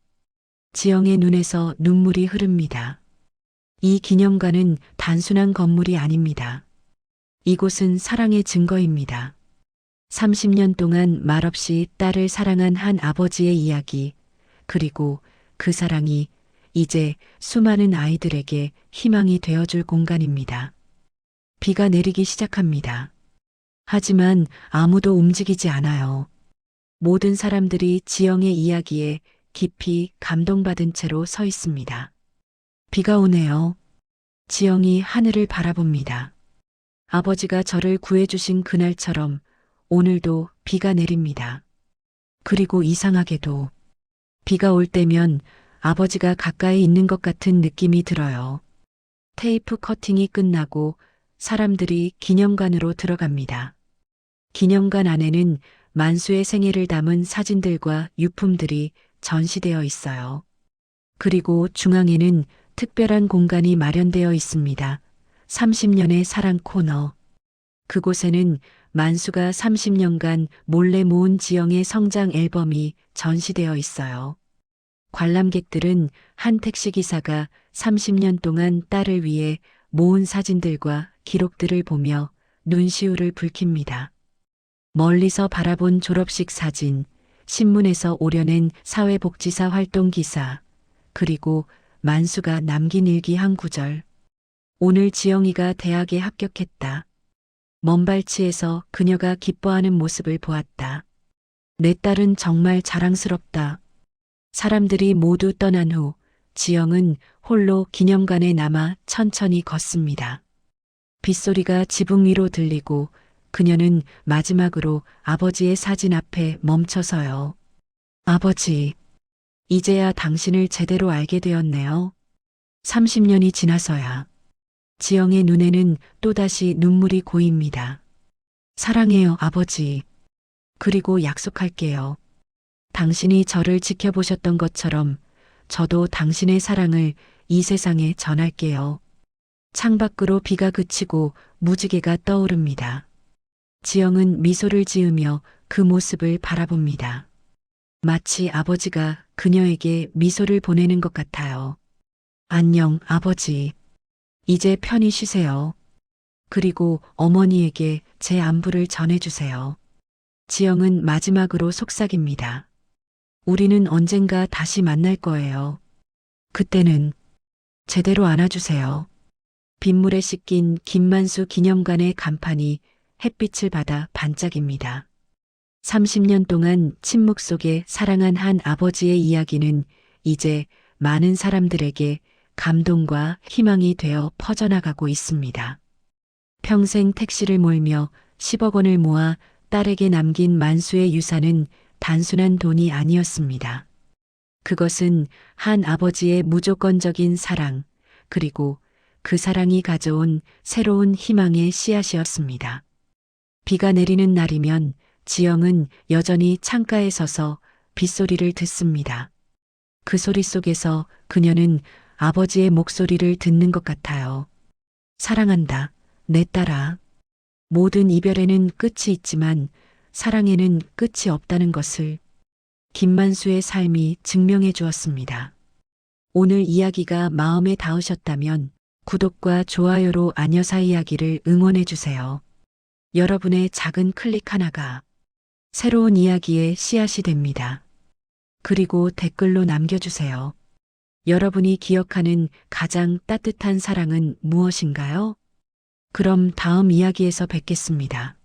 지영의 눈에서 눈물이 흐릅니다. 이 기념관은 단순한 건물이 아닙니다. 이곳은 사랑의 증거입니다. 30년 동안 말없이 딸을 사랑한 한 아버지의 이야기, 그리고 그 사랑이 이제 수많은 아이들에게 희망이 되어줄 공간입니다. 비가 내리기 시작합니다. 하지만 아무도 움직이지 않아요. 모든 사람들이 지영의 이야기에 깊이 감동받은 채로 서 있습니다. 비가 오네요. 지영이 하늘을 바라봅니다. 아버지가 저를 구해주신 그날처럼 오늘도 비가 내립니다. 그리고 이상하게도 비가 올 때면 아버지가 가까이 있는 것 같은 느낌이 들어요. 테이프 커팅이 끝나고 사람들이 기념관으로 들어갑니다. 기념관 안에는 만수의 생애를 담은 사진들과 유품들이 전시되어 있어요. 그리고 중앙에는 특별한 공간이 마련되어 있습니다. 30년의 사랑 코너. 그곳에는 만수가 30년간 몰래 모은 지영의 성장 앨범이 전시되어 있어요. 관람객들은 한 택시기사가 30년 동안 딸을 위해 모은 사진들과 기록들을 보며 눈시울을 붉힙니다. 멀리서 바라본 졸업식 사진, 신문에서 오려낸 사회복지사 활동 기사, 그리고 만수가 남긴 일기 한 구절. 오늘 지영이가 대학에 합격했다. 먼발치에서 그녀가 기뻐하는 모습을 보았다. 내 딸은 정말 자랑스럽다. 사람들이 모두 떠난 후 지영은 홀로 기념관에 남아 천천히 걷습니다. 빗소리가 지붕 위로 들리고 그녀는 마지막으로 아버지의 사진 앞에 멈춰서요. 아버지, 이제야 당신을 제대로 알게 되었네요. 30년이 지나서야. 지영의 눈에는 또다시 눈물이 고입니다. 사랑해요, 아버지. 그리고 약속할게요. 당신이 저를 지켜보셨던 것처럼 저도 당신의 사랑을 이 세상에 전할게요. 창밖으로 비가 그치고 무지개가 떠오릅니다. 지영은 미소를 지으며 그 모습을 바라봅니다. 마치 아버지가 그녀에게 미소를 보내는 것 같아요. 안녕, 아버지. 이제 편히 쉬세요. 그리고 어머니에게 제 안부를 전해주세요. 지영은 마지막으로 속삭입니다. 우리는 언젠가 다시 만날 거예요. 그때는 제대로 안아주세요. 빗물에 씻긴 김만수 기념관의 간판이 햇빛을 받아 반짝입니다. 30년 동안 침묵 속에 사랑한 한 아버지의 이야기는 이제 많은 사람들에게 감동과 희망이 되어 퍼져나가고 있습니다. 평생 택시를 몰며 10억 원을 모아 딸에게 남긴 만수의 유산은 단순한 돈이 아니었습니다. 그것은 한 아버지의 무조건적인 사랑, 그리고 그 사랑이 가져온 새로운 희망의 씨앗이었습니다. 비가 내리는 날이면 지영은 여전히 창가에 서서 빗소리를 듣습니다. 그 소리 속에서 그녀는 아버지의 목소리를 듣는 것 같아요. 사랑한다, 내 딸아. 모든 이별에는 끝이 있지만 사랑에는 끝이 없다는 것을 김만수의 삶이 증명해 주었습니다. 오늘 이야기가 마음에 닿으셨다면 구독과 좋아요로 아녀사 이야기를 응원해 주세요. 여러분의 작은 클릭 하나가 새로운 이야기의 씨앗이 됩니다. 그리고 댓글로 남겨주세요. 여러분이 기억하는 가장 따뜻한 사랑은 무엇인가요? 그럼 다음 이야기에서 뵙겠습니다.